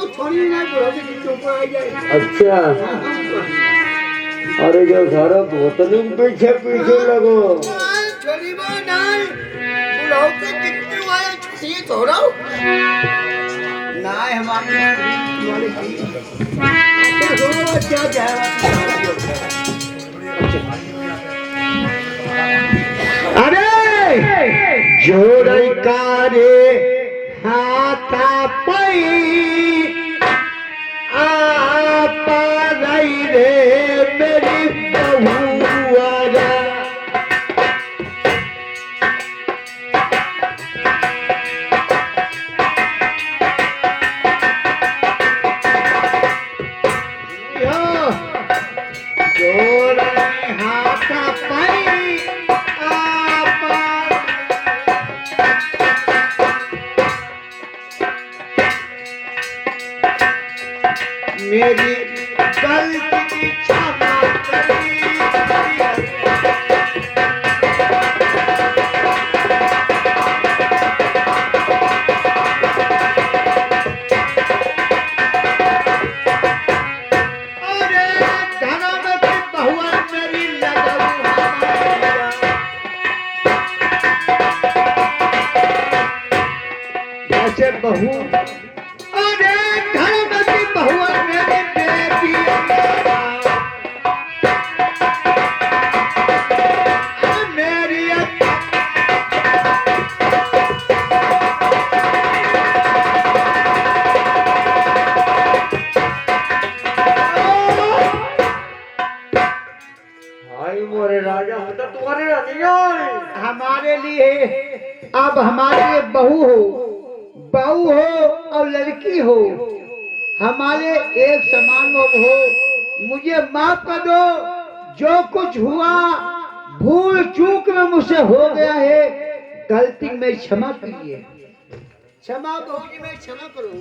छोड़ी नहीं बोलो कि चुप हो जाए। अच्छा अरे जो सारा बोतल पीछे पीछे लगो छोड़ी बो नहीं बुलाओ के कितने आए छोड़ी थोड़ा ना हमारे क्या जाएगा। अरे जोड़ई कारे हाथा पई आपा गई रे मेरी बहुआरा जोड़ई हाथा पई आपा मेरी गलती की क्षमा करी अरे धर्म की बहुआ मेरी लगऊ जैसे बहू अरे धर्म की बहुआ मेरी बेटी मेरी भाई मोरे राजा तो तुम्हारे रानिया हमारे लिए अब हमारे लिए बहू हो और लड़की हो हमारे एक समान हो। मुझे माफ कर दो जो कुछ हुआ भूल चूक में मुझसे हो गया है गलती में क्षमा कीजिए। क्षमा बहू जी मैं क्षमा करूं।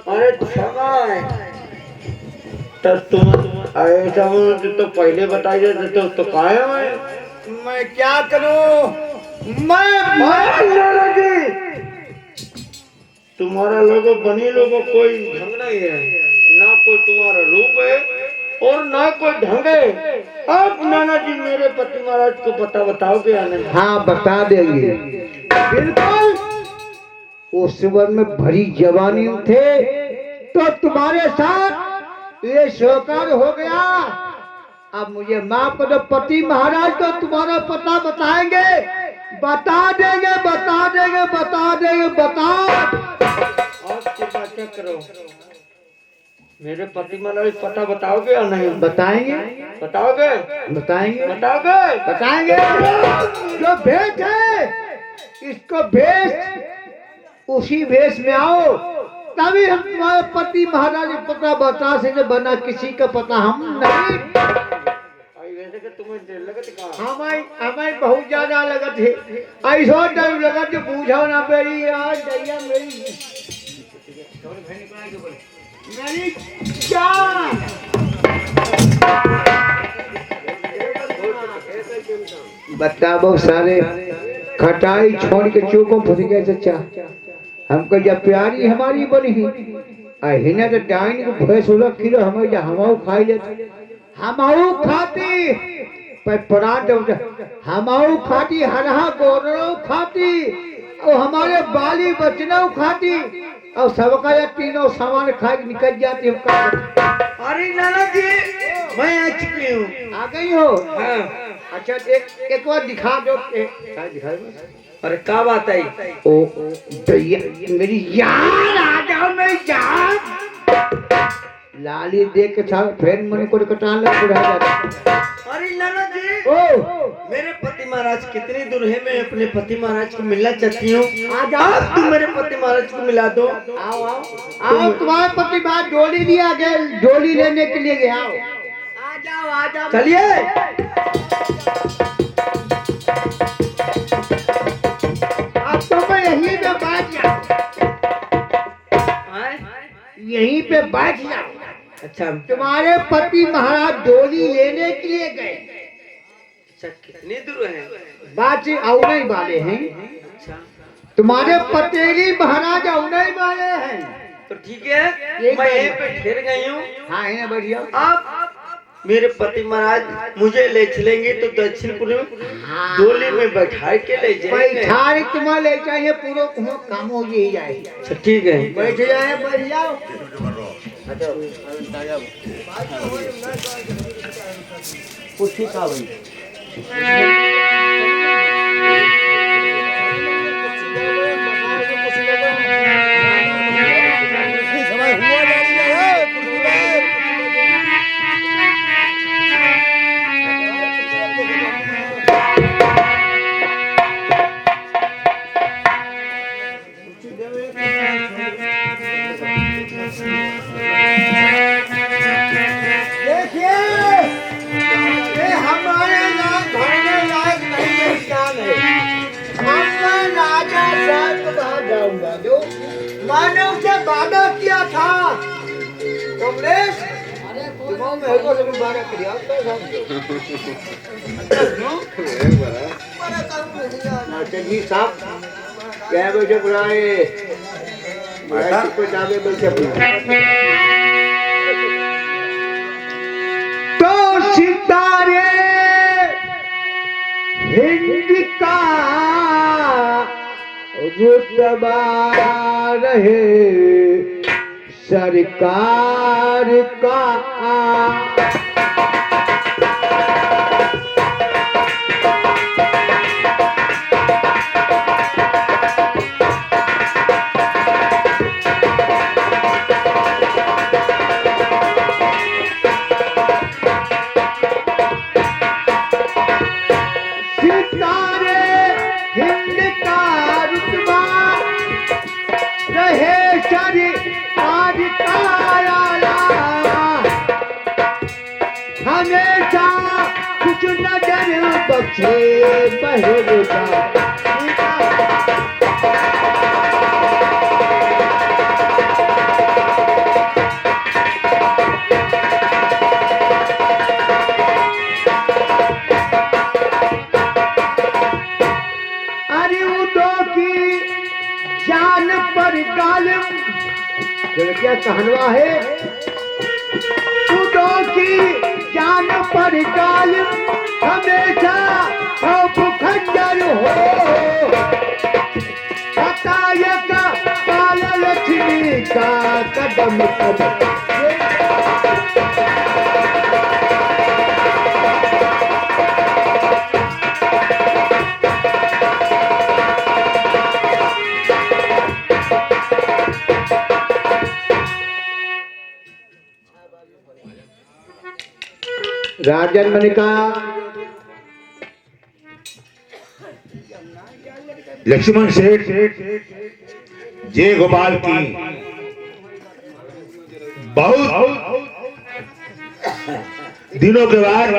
अरे क्षमा तो तुम ऐसा तो पहले बताइए तो कायम है। मैं क्या करूं मैं लगी तुम्हारा लोगो बनी लोगो कोई ढंग नहीं है ना कोई तुम्हारा रूप है और ना कोई ढंग है। आप नाना जी मेरे पति महाराज को पता बताओगे या नहीं? हाँ बता देंगे बिल्कुल। उस समय में भरी जवानी थे तो तुम्हारे साथ ये शोकार हो गया। अब मुझे माफ कर दो पति महाराज तो तुम्हारा पता बताएंगे बता देंगे क्या करो मेरे पति महाराज पता बताओगे या नहीं? बताएंगे जो भेष है इसको भेष उसी भेष में आओ तभी हम तुम्हारे पति महाराज को पता बता सके बना किसी का पता हम नहीं। हमें बहुत ज्यादा लगत है ऐसा टाइम लगत पूछो ना मेरी यार दैया मेरी जान बताओ सारे खटाई छोड़ के चूकों फंस गए चचा हमको जब प्यारी हमारी बनी हिना तो डाइन को भैंस उलट किलो हमें जब हमाऊ खाई लेते हमाऊ खाती पर पराठ हमाऊ खाती हरहा गोरो खाती और हमारे बाली बचना खाती और सबका या तीनों सामान खा के निकल जाती अरे नाना जी मैं आ चुकी हूँ। आ गई हो? हाँ। अच्छा एक बार दिखा दो दिखा अरे क्या बात है ओ भैया मेरी यार आ जाओ मेरी जान लाली देख के था फिर मन को कटान लग जाता। अरे नाना जी ओ मेरे पति महाराज कितनी दूर है मैं अपने पति महाराज को मिलना चाहती हूँ। आ जाओ तुम मेरे पति महाराज को मिला दो। आओ तुम्हारे पति महाराज डोली दिया गया डोली लेने के लिए गया आ जाओ चलिए अब तो मैं यहीं पे बैठ जाऊं यहीं पे बैठ जाओ। अच्छा तुम्हारे पति महाराज डोली लेने के लिए गए। अच्छा कितनी दूर है? बात औने वाले हैं। अच्छा तुम्हारे पतेली महाराज औने वाले हैं। तो ठीक है, एक मैं बार- यहीं पे ठहर गई हूँ। हाँ है ना बढ़िया। आप मेरे पति महाराज मुझे ले चलेंगे तो दक्षिणपुर में डोली में बैठा के ले जाएंगे। बैठार तुम्हारे ले चाहिए पूरा काम हो ही जाए। अच्छा ठीक है, बैठ जाए बैठ जाओ। कुछ ठीक है भाई। देखिए ये हमारे लायक भरने लायक नहीं इंसान है। मैं राजा साहब के पास जाऊंगा जो मैंने उसे वादा किया था। कमलेश दिमाग में है को सब वादा किया तो चलिए साहब क्या बैठे बुलाए को जावे बैठे बुलाए तो सितारे हिंद का रुतबा रहे सरकार का। सितारे हिंद का रुतबा रहे सरकार का आला। हमेशा कुछ नजर बख्शे पहरेदार। अरे उदो की जान पर गालिब क्या कहनवा है। उदो की जान पर गालिब हमेशा खौफ खंजर हो। हतायक काल लक्ष्मी का कदम कदम। राजन मैंने कहा लक्ष्मण सेठ जय गोपाल की बहुत दिनों के बाद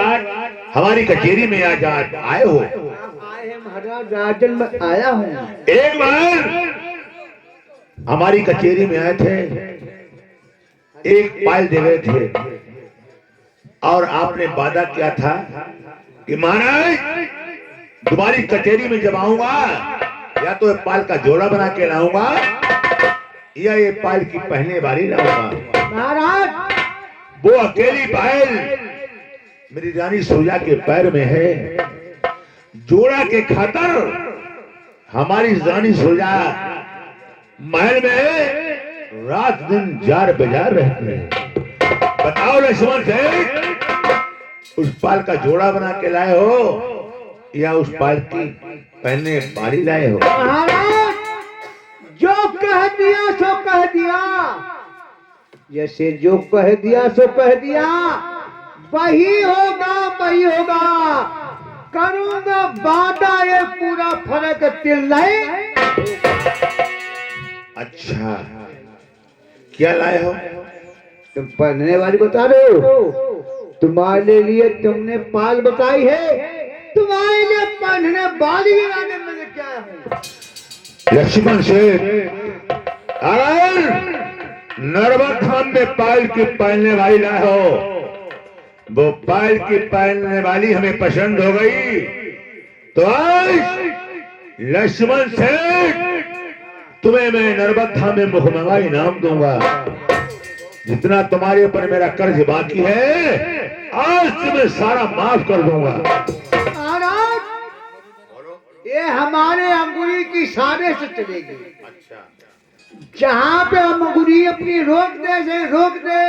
हमारी कचेरी में आज आए हो। आए हैं महाराज राजन में आया हूँ। एक बार हमारी कचेरी में आए थे, एक पायल दे गए थे और आपने वादा किया था कि महाराज तुम्हारी कचेरी में जब आऊंगा या तो पाल का जोड़ा बना के लाऊंगा या ये पायल की पहने वाली लाऊंगा। महाराज वो अकेली पायल मेरी रानी सुजा के पैर में है। जोड़ा के खातर हमारी रानी सुजा महल में रात दिन जार बेजार रहते हैं। बताओ लक्ष्मण सेठ उस पाल का जोड़ा बना के लाए हो या उस पाल की पहने पारी लाए हो। महाराज जो कह दिया सो कह दिया। जैसे जो कह दिया सो कह दिया। वही होगा वही होगा। करूंगा वादा ये पूरा फर्क तिल नहीं। अच्छा क्या लाए हो। तुम पढ़ने वाली बता रहे हो। तुम्हारे लिए तुमने पाल बताई है। तुम्हारे लिए पढ़ने वाली लाने में क्या है। लक्ष्मण सेठ अगर नर्मद धाम में पायल की पहनने वाली लाए हो, वो पायल की पहनने वाली हमें पसंद हो गई तो आज लक्ष्मण सेठ तुम्हें मैं नर्मदा में मुखमंगा इनाम दूंगा। जितना तुम्हारे ऊपर मेरा कर्ज बाकी है आज तुम्हें सारा माफ कर दूंगा। महाराज ये हमारे अंगुली की इशारे से चलेगी। अच्छा, जहाँ पे हम अंगुली अपनी रोक दे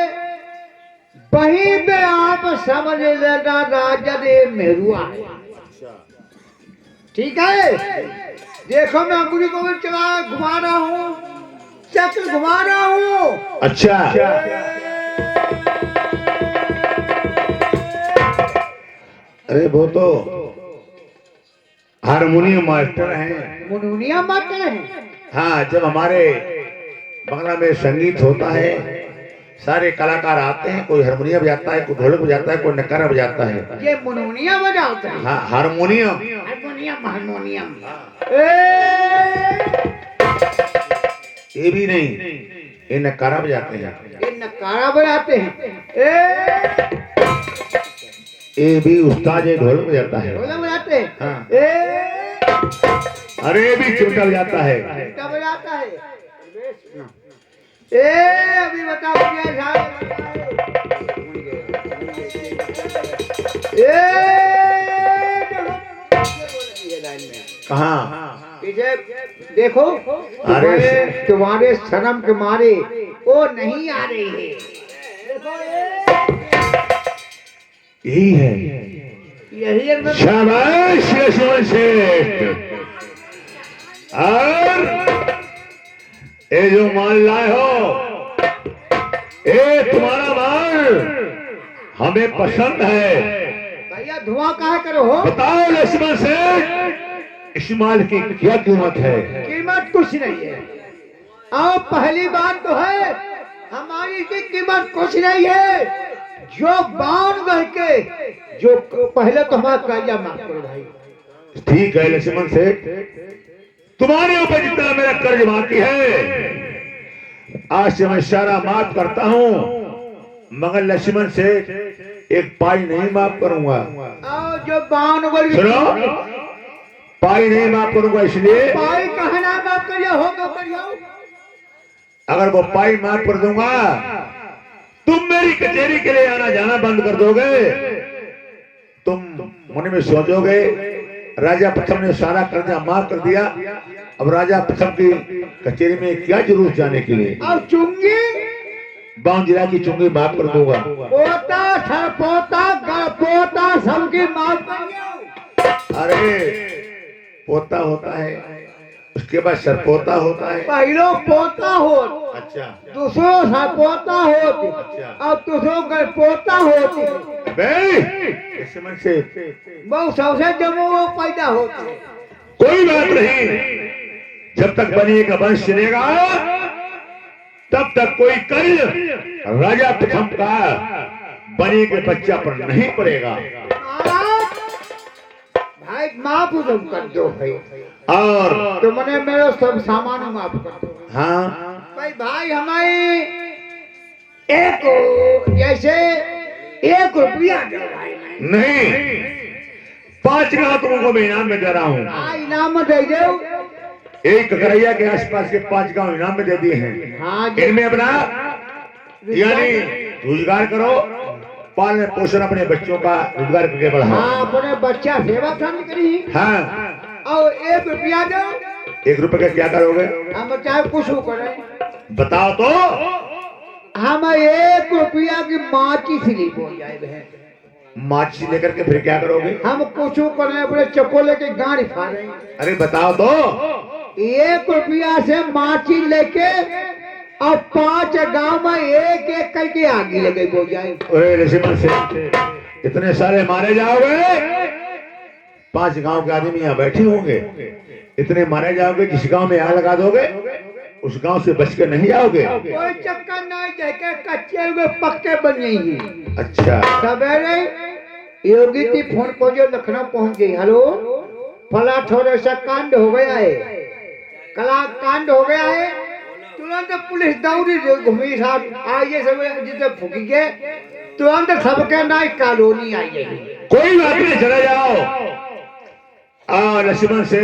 वहीं पे आप समझ लेना राजा ने मेरुआ है। ठीक है, देखो मैं अंगुली को भी चला घुमा रहा हूँ, चक्र घुमा रहा हूँ। अच्छा, अरे वो तो हारमोनियम मास्टर हैं। मुनिया मास्टर हैं। हाँ, जब हमारे बंगला में संगीत होता है सारे कलाकार आते हैं, कोई हारमोनियम बजाता है, कोई ढोलक बजाता है, कोई नगारा बजाता है। ये मुनिया बजाते हैं। हाँ, हारमोनियम। हारमोनियम ये भी नहीं, ये नगारा बजाते हैं। ये नगारा बजाते हैं। ये भी उस्ताद ये ढोलक बजाता है। ढोलक बजाते हैं। हाँ। अरे ये भी चिमटा बजाता है। चिमटा बजाता है। अभी बताओ कहाँ? पीछे देखो, अरे तुम्हारे शर्म के मारे वो नहीं आ रही है। यही है। यही है। शाबाश लक्ष्मण सेठ। और ये जो माल लाए हो ये तुम्हारा माल हमें पसंद है। भैया धुआं कहा करो हो। बताओ लक्ष्मण सेठ इस माल की क्या कीमत है? कीमत कुछ नहीं है। और पहली बात तो है हमारी की कीमत कुछ नहीं है। जो बाण गढ़ के जो पहले तो हमारा कर्जा माफ करो भाई। ठीक है लक्ष्मण सेठ, तुम्हारे ऊपर जितना मेरा कर्ज बाकी है आज से मैं सारा माफ करता हूँ, मगर लक्ष्मण सेठ एक पाई नहीं माफ करूंगा। और जो बाण गढ़ सुनो, पाई नहीं माफ करूंगा। इसलिए पाई कहना माफ करिए होगा करिए। अगर वो पाई माफ कर दूंगा तुम मेरी कचहरी के लिए आना जाना बंद कर दोगे। तुम मन में सोचोगे राजा प्रथम ने सारा कर्जा माफ कर दिया, अब राजा प्रथम की कचहरी में क्या जरूरत जाने के लिए। और चुंगी बाउं जिला की चुंगी माफ कर दूंगा। पोता सरपोता गड़पोता सबकी माफ करिए। अरे पोता होता है, उसके बाद सरपोता होता है। पहलो पोता हो, अच्छा, दूसरो सरपोता हो, और दूसरो गड़पोता होती। समझ से बहुत सबसे जब वो पैदा होती है। कोई बात नहीं, जब तक बनिए का वंश चलेगा तब तक कोई कर्ज राजा प्रथम का बनिए के बच्चा पर नहीं पड़ेगा। भाई माफ तुम कर दो भाई, और तुमने मेरे सब सामान माफ कर दो। हाँ भाई हमारी एक जैसे 1 रुपया दो भाई। नहीं, 5 गांव तुमको मैं इनाम में दे रहा हूँ। इनाम दे दो। एक ककरैया के आसपास के 5 गांव इनाम में दे दिए हैं। हाँ, इनमें अपना यानी रोजगार करो, पालन पोषण अपने बच्चों का रोजगार करके बढ़ाओ। हाँ, अपने बच्चा सेवा करनी करी। हाँ, और 1 रुपया दो। 1 रुपए का क्या करोगे? हम चाहे कुछ करें, बताओ तो। हम 1 रुपया की माची स्लिप हो जाए। माची लेकर के फिर क्या करोगे? हम कुछ करें, अपने चप्पल लेके गाड़ी फाड़े। अरे बताओ तो। 1 रुपया से माची लेके और 5 गांव में एक एक करके आगे लगे हो जाए। अरे लक्ष्मण से इतने सारे मारे जाओगे, 5 गांव के आदमी यहाँ बैठे होंगे, इतने मारे जाओगे। जिस गांव में आग लगा दोगे उस गांव से बच के नहीं जाओगे। कोई चक्कर नहीं, देखे कच्चे हुए पक्के बन जाएंगे। अच्छा, सवेरे योगी की फोन पर जो लखनऊ पहुंच गई, हेलो फला थोड़ा सा कांड हो गया है, कला कांड हो गया है। तुरंत पुलिस दौड़ी घूमी साहब आइए, सब जिसे फूकी के तुरंत सबके ना कॉलोनी आइए। कोई बात नहीं, चले जाओ। लक्ष्मण से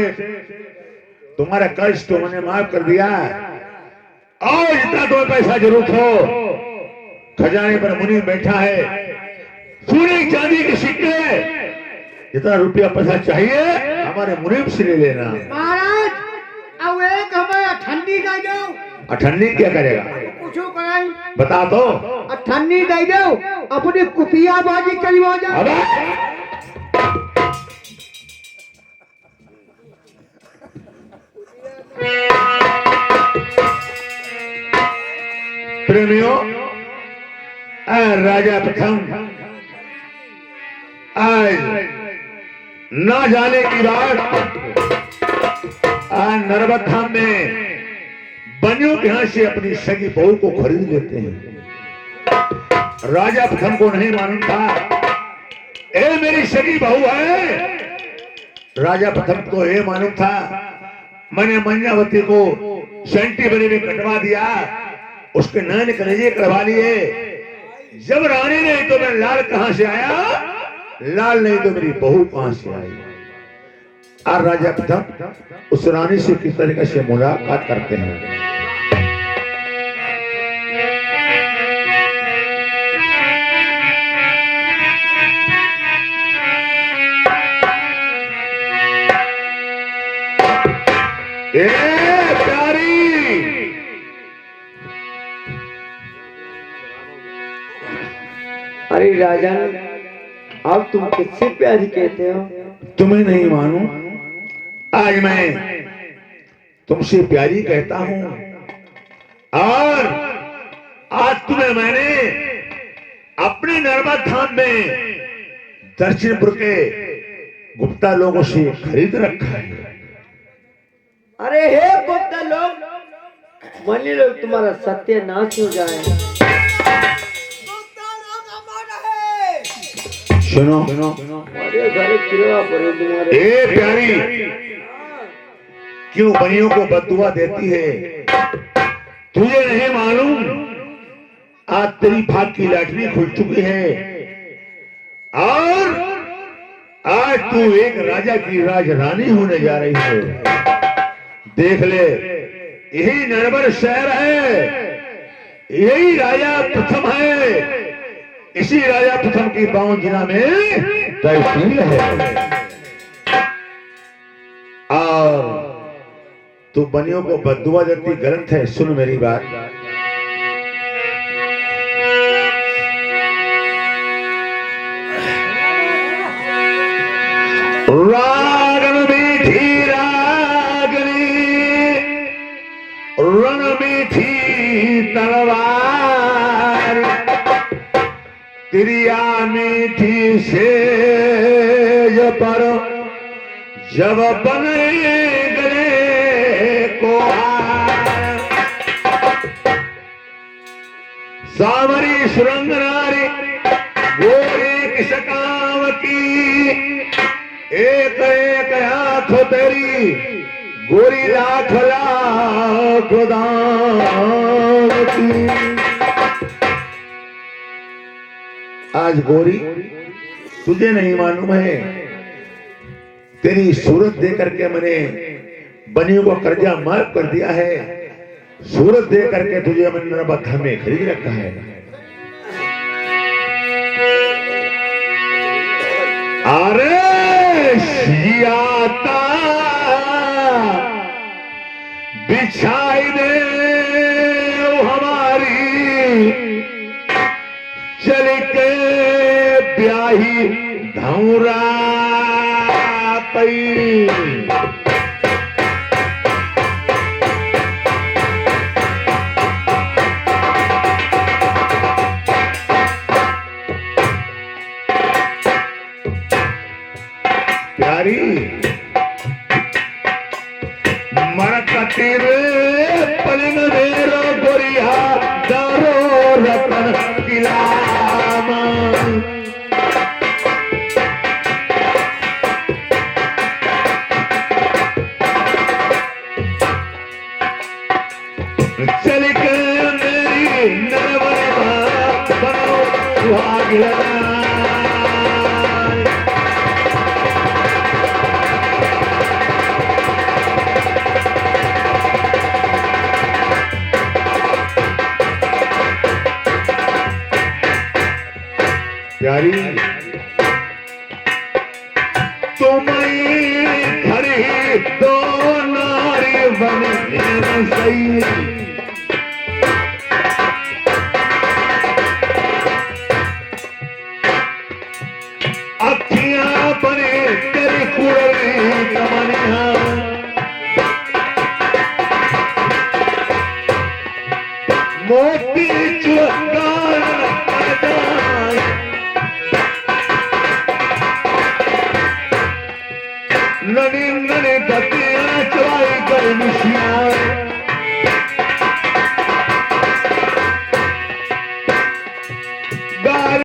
तुम्हारा कर्ज तो मैंने माफ कर दिया। और जितना तुम्हें पैसा जरूरत हो, खजाने पर मुनि बैठा है, सोने चांदी के सिक्के, जितना रुपया पैसा चाहिए हमारे मुनीब से ले लेना। महाराज अब एक हमें ठंडी दे दो। अठन्नी क्या करेगा? कुछ कराई बता दो। ठंडी दे दो, अपनी कुतिया बाजी करवा जाओ। अबे प्रेमियों, राजा प्रथम आज ना जाने की बात आज नर्मदा धाम में बनियों के यहां से अपनी सगी बहू को खरीद लेते हैं। राजा प्रथम को नहीं मालूम था ए मेरी सगी बहू है। राजा प्रथम को ये मालूम था मैंने मंजावती को सेंटी बनी में कटवा दिया, उसके नैन कलेजे करवा लिए। जब रानी नहीं तो मैं लाल कहां से आया, लाल नहीं तो मेरी बहू कहां से आई। और राजा प्रथम उस रानी से किस तरीके से मुलाकात करते हैं। प्यारी, अरे राजन, अब तुम किससे प्यारी कहते हो? तुम्हें नहीं मानू, आज मैं तुमसे प्यारी कहता हूं। और आज तुम्हें मैंने अपने नर्मदा धाम में दक्षिणपुर के गुप्ता लोगों से खरीद रखा है। अरे हे गुप्ता लोग, मनी लोग तुम्हारा सत्यानाश हो जाए। सुनो, अरे घर किरवा पड़े तुम्हारे। ए प्यारी, क्यों बनियों को बददुआ देती है? तुझे नहीं मालूम आज तेरी भाग की लॉटरी खुल चुकी है और आज तू एक राजा की राजरानी होने जा रही है। देख ले, यही नरवर शहर है, यही राजा प्रथम है, इसी राजा प्रथम की बावन जिला में तहसील है। और तू बनियों को बददुआ देती गलत है। सुन मेरी बात, रागन मीठी रागनी, रण मीठी तलवार, तिरिया मीठी सेज पर जब बने गले को हार, सावरी सुरंग नारी गोरी किसकाम की, एक एक आंख तेरी गोरी लाख लाख दाम की। आज गोरी तुझे नहीं मालूम है, तेरी सूरत दे करके मैंने बनियों को कर्जा माफ कर दिया है। सूरत दे करके तुझे मैंने नर्मदा में खरीद रखा है। अरे सियाता बिछाई दे हमारी, चल के ब्याही धौरा पई। प्यारी मरकती रे पलिंग मेरो गोरिया दारो रतन किलाम, चल के मेरी नरवरा बनो सुहागना। प्यारी तुम्हें खड़ी दो नारी बनी सही अखियां बने तेरी कुड़ी कमनिया मोती चुगार ननी ननी दतिया चलाई कर